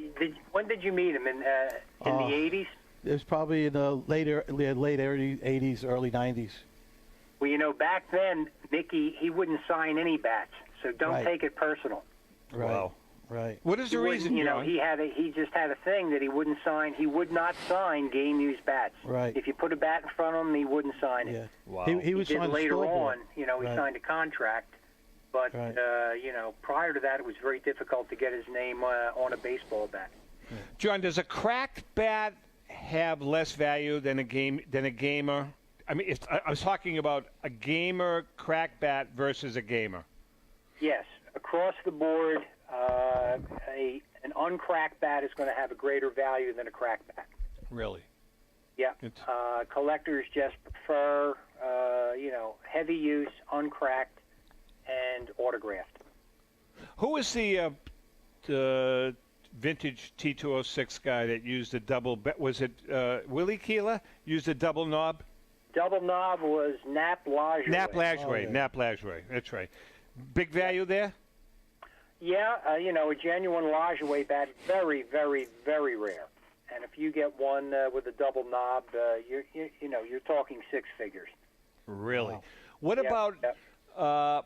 when did you meet him? In the 80s? It was probably in the late early 80s, early 90s. Well, you know, back then, Mickey, he wouldn't sign any bats, so don't take it personal. Right. Wow. Right. What is the reason? You know, he just had a thing that he wouldn't sign. He would not sign game-used bats. Right. If you put a bat in front of him, he wouldn't sign it. Yeah. Wow. He would did sign later scoreboard. on. You know, he signed a contract, but you know, prior to that, it was very difficult to get his name on a baseball bat. John, does a cracked bat have less value than a gamer? I mean, I was talking about a gamer cracked bat versus a gamer. Yes, across the board, an uncracked bat is going to have a greater value than a cracked bat. Really? Yeah. Collectors just prefer, you know, heavy use, uncracked, and autographed. Who was the vintage T206 guy that used a double? Was it Willie Keeler? Used a double knob? Double knob was Nap Lajoie. Nap Lajoie. That's right. Big value there? Yeah, you know, a genuine Lajoie bat, very, very, very rare. And if you get one with a double knob, you're talking six figures. Really? Wow. What about? I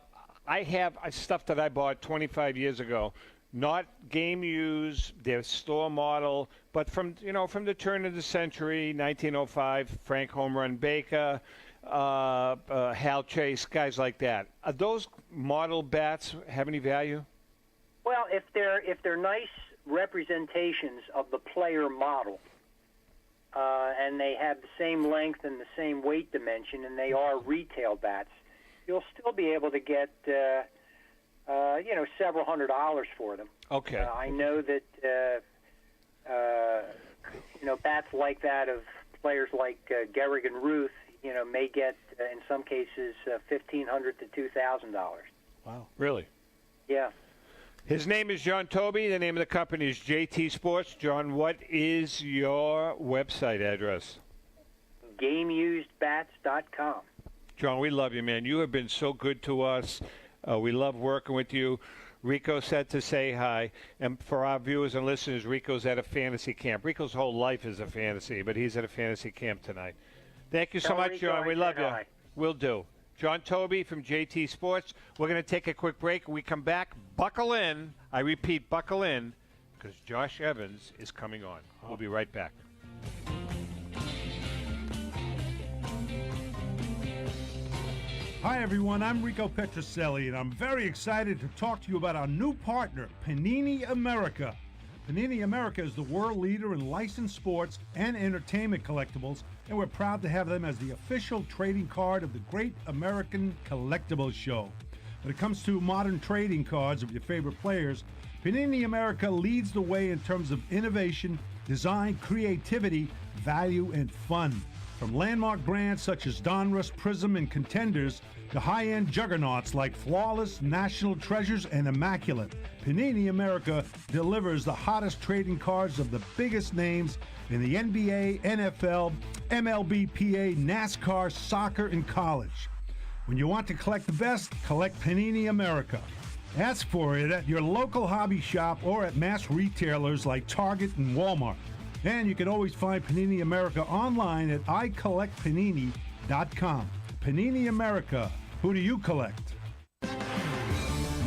have stuff that I bought 25 years ago, not game used. They're store model, but from the turn of the century, 1905, Frank Home Run Baker, Hal Chase, guys like that. Are those model bats have any value? Well, if they're nice representations of the player model, and they have the same length and the same weight dimension, and they are retail bats, you'll still be able to get several $100s for them. Okay. I know that bats like that of players like Gehrig and Ruth, may get in some cases $1,500 to $2,000. Wow. Really? Yeah. His name is John Taube. The name of the company is JT Sports. John, what is your website address? GameUsedBats.com. John, we love you, man. You have been so good to us. We love working with you. Rico said to say hi. And for our viewers and listeners, Rico's at a fantasy camp. Rico's whole life is a fantasy, but he's at a fantasy camp tonight. Thank you so much, John. We love you. We'll do. John Taube from JT Sports. We're going to take a quick break. When we come back, buckle in. I repeat, buckle in, because Josh Evans is coming on. We'll be right back. Hi, everyone. I'm Rico Petrocelli, and I'm very excited to talk to you about our new partner, Panini America. Panini America is the world leader in licensed sports and entertainment collectibles, and we're proud to have them as the official trading card of the Great American Collectibles Show. When it comes to modern trading cards of your favorite players, Panini America leads the way in terms of innovation, design, creativity, value, and fun. From landmark brands such as Donruss, Prism, and Contenders to high-end juggernauts like Flawless, National Treasures, and Immaculate, Panini America delivers the hottest trading cards of the biggest names in the NBA, NFL, MLB, PA, NASCAR, soccer, and college. When you want to collect the best, collect Panini America. Ask for it at your local hobby shop or at mass retailers like Target and Walmart. And you can always find Panini America online at icollectpanini.com. Panini America. Who do you collect?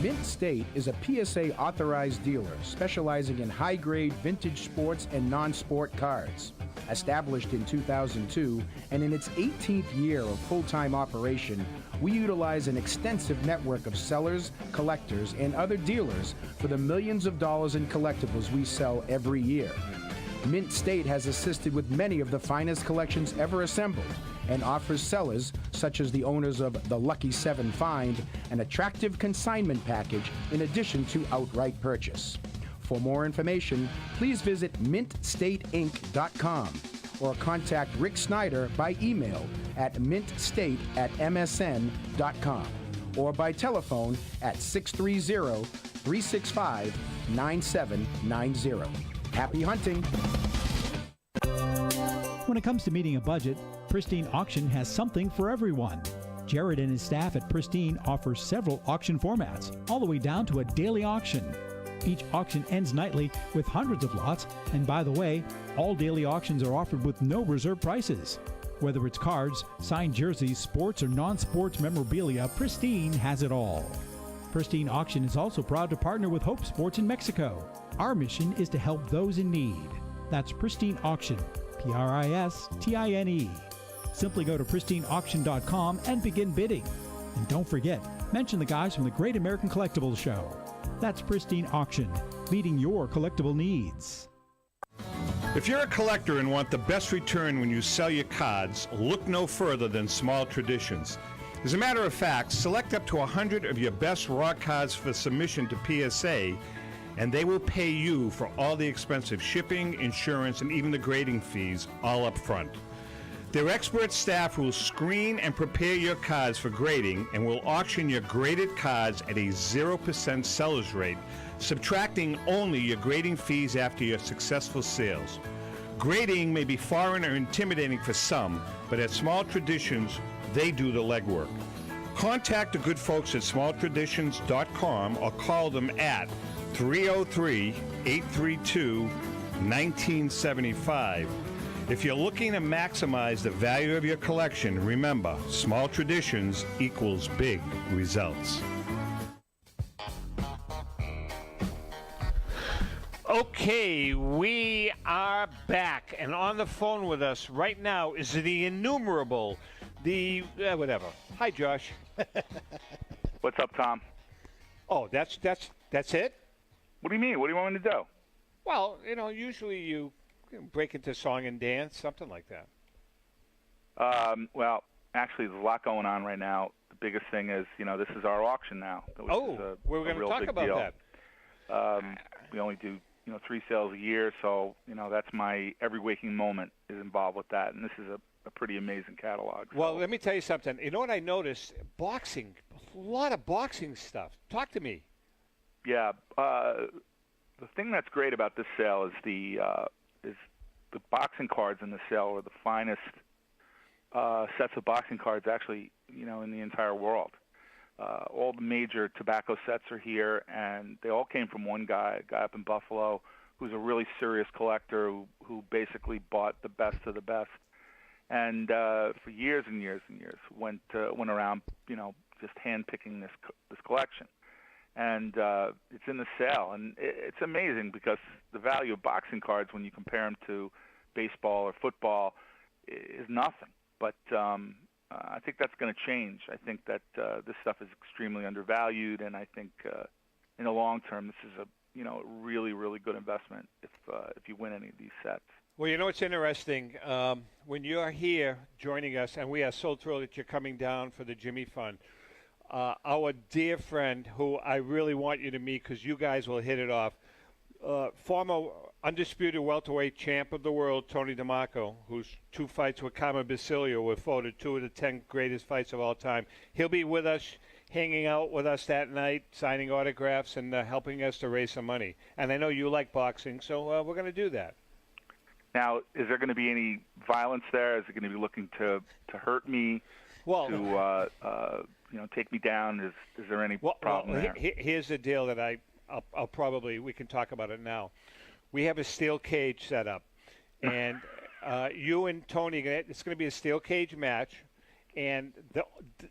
Mint State is a PSA authorized dealer specializing in high-grade vintage sports and non-sport cards. Established in 2002 and in its 18th year of full-time operation, we utilize an extensive network of sellers, collectors, and other dealers for the millions of dollars in collectibles we sell every year. Mint State has assisted with many of the finest collections ever assembled and offers sellers, such as the owners of the Lucky 7 Find, an attractive consignment package in addition to outright purchase. For more information, please visit mintstateinc.com or contact Rick Snyder by email at mintstate@msn.com or by telephone at 630-365-9790. Happy hunting! When it comes to meeting a budget, Pristine Auction has something for everyone. Jared and his staff at Pristine offer several auction formats, all the way down to a daily auction. Each auction ends nightly with hundreds of lots, and by the way, all daily auctions are offered with no reserve prices. Whether it's cards, signed jerseys, sports, or non-sports memorabilia, Pristine has it all. Pristine Auction is also proud to partner with Hope Sports in Mexico. Our mission is to help those in need. That's Pristine Auction, Pristine. Simply go to pristineauction.com and begin bidding. And don't forget, mention the guys from the Great American Collectibles Show. That's Pristine Auction, meeting your collectible needs. If you're a collector and want the best return when you sell your cards, look no further than Small Traditions. As a matter of fact, select up to 100 of your best raw cards for submission to PSA, and they will pay you for all the expensive shipping, insurance, and even the grading fees all up front. Their expert staff will screen and prepare your cards for grading and will auction your graded cards at a 0% seller's rate, subtracting only your grading fees after your successful sales. Grading may be foreign or intimidating for some, but at Small Traditions, they do the legwork. Contact the good folks at smalltraditions.com or call them at 303-832-1975. If you're looking to maximize the value of your collection, remember, Small Traditions equals big results. Okay, we are back, and on the phone with us right now is the innumerable, whatever. Hi, Josh. What's up, Tom? Oh, that's it? What do you mean? What do you want me to do? Well, usually you break into song and dance, something like that. Well, actually, there's a lot going on right now. The biggest thing is, this is our auction now. We're going to talk about that. We only do, 3 sales a year, so, that's my every waking moment is involved with that, and this is a pretty amazing catalog. Well, let me tell you something. You know what I noticed? Boxing, a lot of boxing stuff. Talk to me. Yeah, the thing that's great about this sale is the boxing cards in the sale are the finest sets of boxing cards actually, in the entire world. All the major tobacco sets are here, and they all came from one guy, a guy up in Buffalo, who's a really serious collector who basically bought the best of the best, and for years and years and years went around, just handpicking this collection. And it's in the sale, and it's amazing because the value of boxing cards when you compare them to baseball or football is nothing. But I think that's going to change. I think that this stuff is extremely undervalued, and I think in the long term, this is a really, really good investment if you win any of these sets. Well, it's interesting. When you're here joining us, and we are so thrilled that you're coming down for the Jimmy Fund, our dear friend, who I really want you to meet because you guys will hit it off, former undisputed welterweight champ of the world, Tony DeMarco, whose 2 fights with Carmen Basilio were voted 2 of the 10 greatest fights of all time. He'll be with us, hanging out with us that night, signing autographs and helping us to raise some money. And I know you like boxing, so we're going to do that. Now, is there going to be any violence there? Is it going to be looking to hurt me? Well, to take me down? Is there any problem there? Here's the deal that I'll probably, we can talk about it now. We have a steel cage set up, and you and Tony, it's going to be a steel cage match, and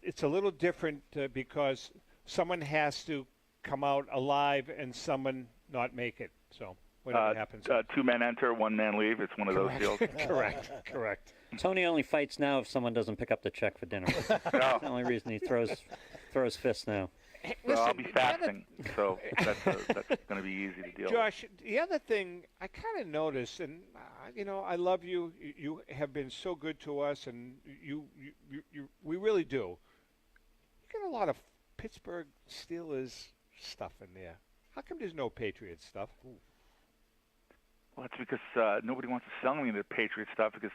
it's a little different because someone has to come out alive and someone not make it. So whatever happens. 2 men enter, 1 man leave. It's one of those deals. Correct. Tony only fights now if someone doesn't pick up the check for dinner. That's the only reason he throws fists now. Hey, Well, I'll listen, be the other- fasting, so that's going to be easy to deal with. Josh, the other thing I kind of noticed, and I love you. You have been so good to us, and we really do. You got a lot of Pittsburgh Steelers stuff in there. How come there's no Patriots stuff? Well, it's because nobody wants to sell me the Patriot stuff because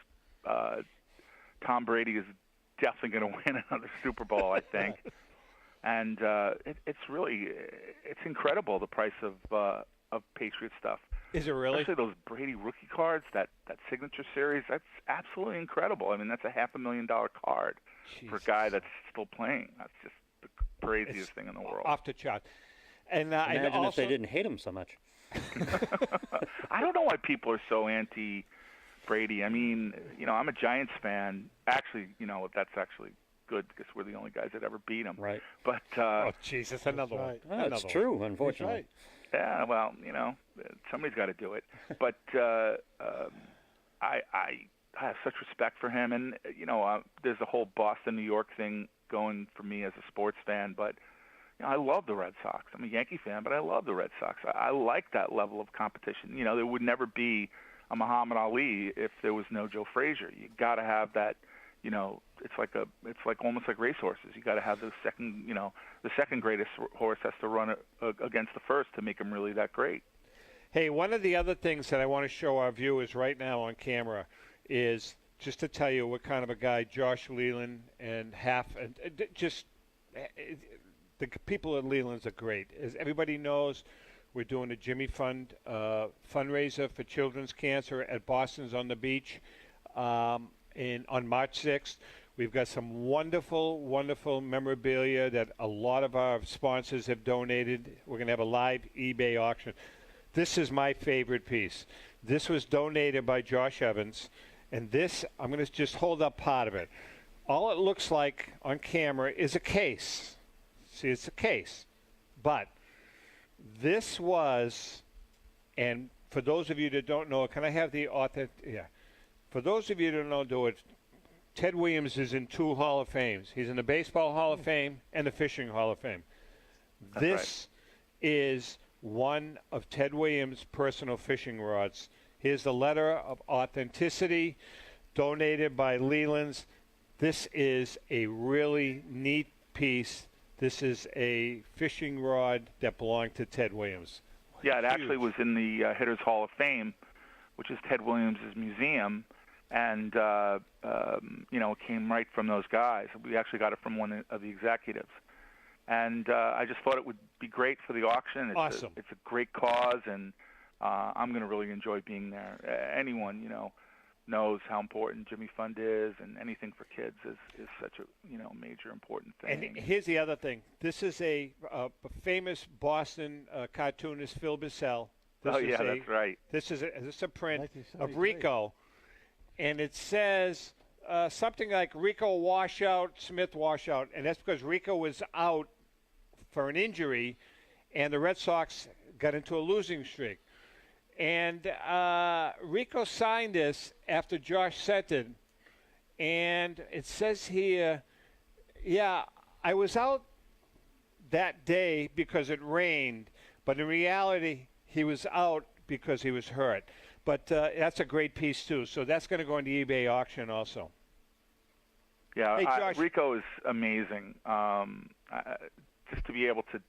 Tom Brady is definitely going to win another Super Bowl, I think. And it's incredible, the price of Patriot stuff. Is it really? Especially those Brady rookie cards, that signature series. That's absolutely incredible. I mean, that's a $500,000 card for a guy that's still playing. That's just the craziest thing in the world. Off the chart. And Imagine also, if they didn't hate him so much. I don't know why people are so anti-Brady. I mean, I'm a Giants fan. Actually, that's actually good because we're the only guys that ever beat them. Right. But oh, Jesus, another one. Oh, it's true, unfortunately. yeah, well, somebody's got to do it. But I have such respect for him, and there's a whole Boston, New York thing going for me as a sports fan, but. I love the Red Sox. I'm a Yankee fan, but I love the Red Sox. I like that level of competition. There would never be a Muhammad Ali if there was no Joe Frazier. You got to have that. It's like almost like racehorses. You got to have the second greatest horse has to run against the first to make him really that great. Hey, one of the other things that I want to show our viewers right now on camera is just to tell you what kind of a guy Josh Leland and the people at Leland's are great. As everybody knows, we're doing a Jimmy Fund fundraiser for children's cancer at Boston's on the Beach on March 6th. We've got some wonderful, wonderful memorabilia that a lot of our sponsors have donated. We're going to have a live eBay auction. This is my favorite piece. This was donated by Josh Evans, and this, I'm going to just hold up part of it. All it looks like on camera is a case. See, it's a case. But this was, and for those of you that don't know, can I have the author? Yeah. For those of you that don't know it, Ted Williams is in 2 Hall of Fames. He's in the Baseball Hall of Fame and the Fishing Hall of Fame. This is one of Ted Williams' personal fishing rods. Here's the letter of authenticity donated by Leland's. This is a really neat piece. This is a fishing rod that belonged to Ted Williams. Yeah, it actually was in the Hitters Hall of Fame, which is Ted Williams' museum, and it came right from those guys. We actually got it from one of the executives, and I just thought it would be great for the auction. It's awesome. It's a great cause, and I'm going to really enjoy being there. Anyone, knows how important Jimmy Fund is, and anything for kids is such a major important thing. And here's the other thing. This is a famous Boston cartoonist, Phil Bissell. That's right. This is a print of Rico, and it says something like Rico washout, Smith washout, and that's because Rico was out for an injury, and the Red Sox got into a losing streak. And Rico signed this after Josh sent it. And it says here, yeah, I was out that day because it rained. But in reality, he was out because he was hurt. But that's a great piece, too. So that's going to go into eBay auction also. Yeah, hey, Josh. Rico is amazing. Just to be able to,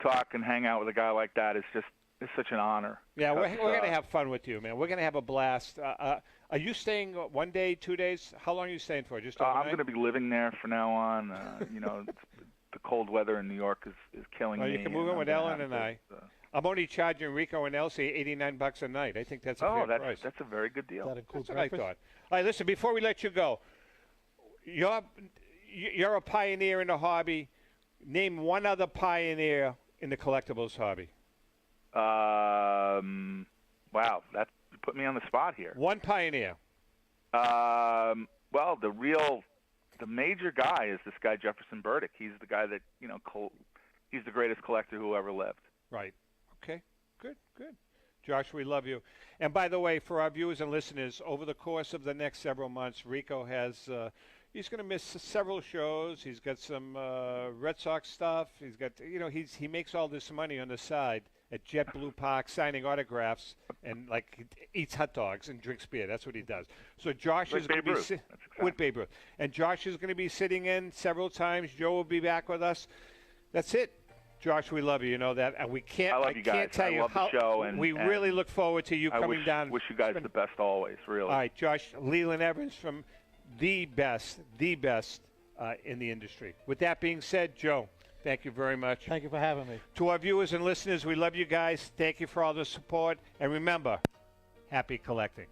talk and hang out with a guy like that is just it's such an honor. Yeah, we're going to have fun with you, man. We're going to have a blast. Are you staying 1 day, 2 days? How long are you staying for? Just overnight? I'm going to be living there from now on. The cold weather in New York is killing me. You can move in with Ellen and I. I'm only charging Rico and Elsie $89 a night. I think that's a fair price. That's a very good deal. That's what I thought. All right, listen, before we let you go, you're a pioneer in the hobby. Name one other pioneer in the collectibles hobby. Wow, that put me on the spot here. One pioneer. Well, the major guy is this guy Jefferson Burdick. He's the guy that he's the greatest collector who ever lived. Right. Okay. Good. Josh, we love you. And by the way, for our viewers and listeners, over the course of the next several months, Rico has, He's going to miss several shows. He's got some Red Sox stuff. He's got, he makes all this money on the side at JetBlue Park signing autographs and eats hot dogs and drinks beer. That's what he does. So Josh is going to be with Babe Ruth, and Josh is going to be sitting in several times. Joe will be back with us. That's it. Josh, we love you. You know that, and we can't. I love you guys. Can't tell you love how. The show, and we really look forward to you coming down. Wish you guys the best always. Really. All right, Josh, Leland Evans from the best in the industry. With that being said, Joe, thank you very much. Thank you for having me. To our viewers and listeners, we love you guys. Thank you for all the support, and remember, happy collecting.